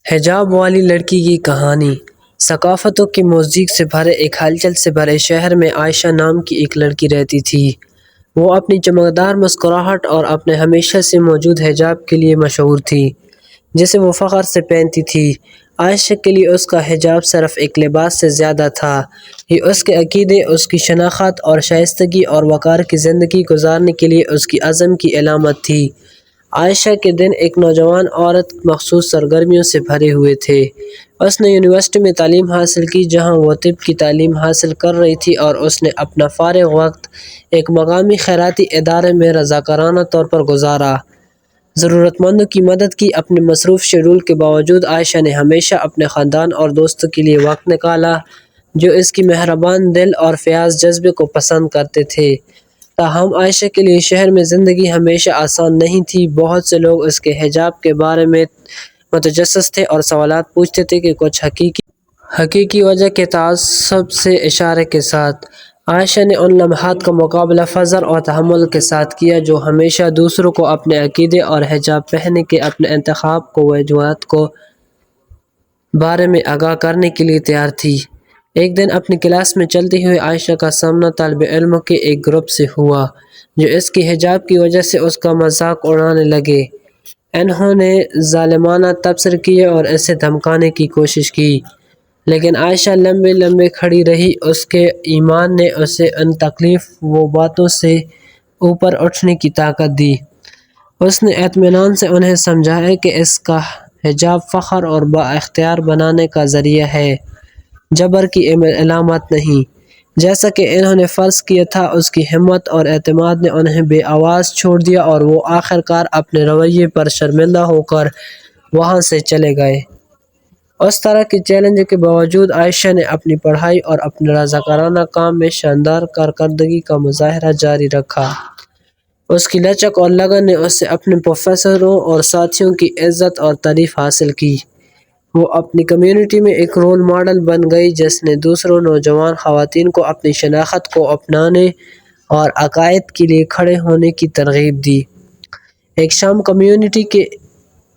حجاب والی لڑکی کی کہانی۔ ثقافتوں کی موزیک سے بھرے ایک ہلچل سے بھرے شہر میں عائشہ نام کی ایک لڑکی رہتی تھی۔ وہ اپنی چمکدار مسکراہٹ اور اپنے ہمیشہ سے موجود حجاب کے لیے مشہور تھی، جسے وہ فخر سے پہنتی تھی۔ عائشہ کے لیے اس کا حجاب صرف ایک لباس سے زیادہ تھا، یہ اس کے عقیدے، اس کی شناخت اور شائستگی اور وقار کی زندگی گزارنے کے لیے اس کی عزم کی علامت تھی۔ عائشہ کے دن ایک نوجوان عورت مخصوص سرگرمیوں سے بھرے ہوئے تھے۔ اس نے یونیورسٹی میں تعلیم حاصل کی، جہاں وہ طب کی تعلیم حاصل کر رہی تھی، اور اس نے اپنا فارغ وقت ایک مقامی خیراتی ادارے میں رضاکارانہ طور پر گزارا۔ ضرورت مندوں کی مدد کی اپنے مصروف شیڈول کے باوجود عائشہ نے ہمیشہ اپنے خاندان اور دوستوں کے لیے وقت نکالا، جو اس کی مہربان دل اور فیاض جذبے کو پسند کرتے تھے۔ تاہم عائشہ کے لیے شہر میں زندگی ہمیشہ آسان نہیں تھی۔ بہت سے لوگ اس کے حجاب کے بارے میں متجسس تھے اور سوالات پوچھتے تھے کہ کچھ حقیقی وجہ کے تعصب سے اشارے کے ساتھ۔ عائشہ نے ان لمحات کا مقابلہ فضل اور تحمل کے ساتھ کیا، جو ہمیشہ دوسروں کو اپنے عقیدے اور حجاب پہننے کے اپنے انتخاب کو وجوہات کو بارے میں آگاہ کرنے کے لیے تیار تھی۔ ایک دن اپنی کلاس میں چلتے ہوئے عائشہ کا سامنا طالب علموں کے ایک گروپ سے ہوا، جو اس کے حجاب کی وجہ سے اس کا مذاق اڑانے لگے۔ انہوں نے ظالمانہ تبصرے کیے اور اسے دھمکانے کی کوشش کی، لیکن عائشہ لمبے کھڑی رہی۔ اس کے ایمان نے اسے ان تکلیف و باتوں سے اوپر اٹھنے کی طاقت دی۔ اس نے اطمینان سے انہیں سمجھایا کہ اس کا حجاب فخر اور بااختیار بنانے کا ذریعہ ہے، جبر کی علامت نہیں۔ جیسا کہ انہوں نے فرض کیا تھا، اس کی ہمت اور اعتماد نے انہیں بے آواز چھوڑ دیا، اور وہ آخرکار اپنے رویے پر شرمندہ ہو کر وہاں سے چلے گئے۔ اس طرح کے چیلنج کے باوجود عائشہ نے اپنی پڑھائی اور اپنے رضاکارانہ کام میں شاندار کارکردگی کا مظاہرہ جاری رکھا۔ اس کی لچک اور لگن نے اس سے اپنے پروفیسروں اور ساتھیوں کی عزت اور تعریف حاصل کی۔ وہ اپنی کمیونٹی میں ایک رول ماڈل بن گئی، جس نے دوسروں نوجوان خواتین کو اپنی شناخت کو اپنانے اور عقائد کے لیے کھڑے ہونے کی ترغیب دی۔ ایک شام کمیونٹی کے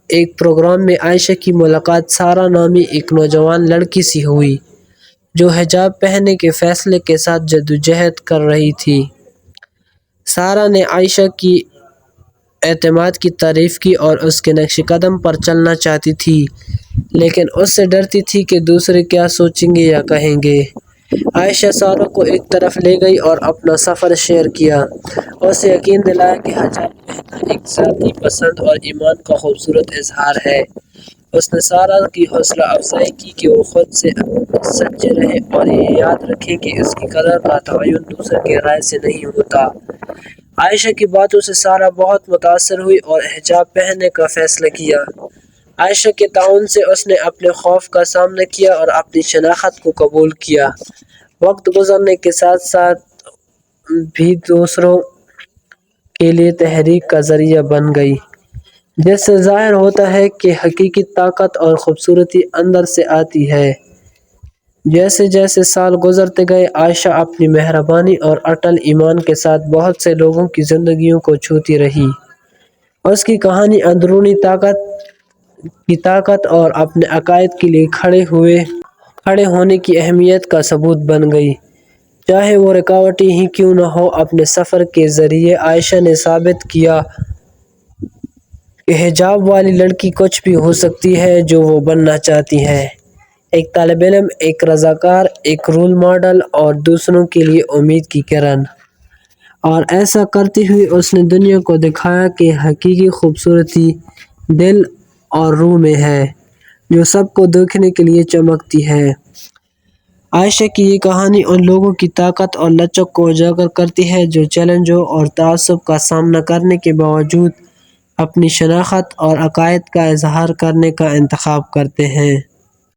ایک پروگرام میں عائشہ کی ملاقات سارہ نامی ایک نوجوان لڑکی سے ہوئی، جو حجاب پہننے کے فیصلے کے ساتھ جدوجہد کر رہی تھی۔ سارہ نے عائشہ کی اعتماد کی تعریف کی اور اس کے نقش قدم پر چلنا چاہتی تھی، لیکن اس سے ڈرتی تھی کہ دوسرے کیا سوچیں گے یا کہیں گے۔ عائشہ سارہ کو ایک طرف لے گئی اور اپنا سفر شیئر کیا، اسے یقین دلایا کہ حجاب پہننا ایک ذاتی پسند اور ایمان کا خوبصورت اظہار ہے۔ اس نے سارہ کی حوصلہ افزائی کی کہ وہ خود سے سچے رہے اور یہ یاد رکھے کہ اس کی قدر کا تعین دوسرے کی رائے سے نہیں ہوتا۔ عائشہ کی باتوں سے سارہ بہت متاثر ہوئی اور حجاب پہننے کا فیصلہ کیا۔ عائشہ کے تعاون سے اس نے اپنے خوف کا سامنا کیا اور اپنی شناخت کو قبول کیا۔ وقت گزرنے کے ساتھ ساتھ بھی دوسروں کے لیے تحریک کا ذریعہ بن گئی، جس سے ظاہر ہوتا ہے کہ حقیقی طاقت اور خوبصورتی اندر سے آتی ہے۔ جیسے جیسے سال گزرتے گئے، عائشہ اپنی مہربانی اور اٹل ایمان کے ساتھ بہت سے لوگوں کی زندگیوں کو چھوتی رہی۔ اس کی کہانی اندرونی طاقت اور اپنے عقائد کے لیے کھڑے ہونے کی اہمیت کا ثبوت بن گئی، چاہے وہ رکاوٹیں ہی کیوں نہ ہوں۔ اپنے سفر کے ذریعے عائشہ نے ثابت کیا کہ حجاب والی لڑکی کچھ بھی ہو سکتی ہے جو وہ بننا چاہتی ہے: ایک طالب علم، ایک رضاکار، ایک رول ماڈل اور دوسروں کے لیے امید کی کرن۔ اور ایسا کرتے ہوئے اس نے دنیا کو دکھایا کہ حقیقی خوبصورتی دل اور روح میں ہے، جو سب کو دیکھنے کے لیے چمکتی ہے۔ عائشہ کی یہ کہانی ان لوگوں کی طاقت اور لچک کو اجاگر کرتی ہے جو چیلنجوں اور تعصب کا سامنا کرنے کے باوجود اپنی شناخت اور عقائد کا اظہار کرنے کا انتخاب کرتے ہیں۔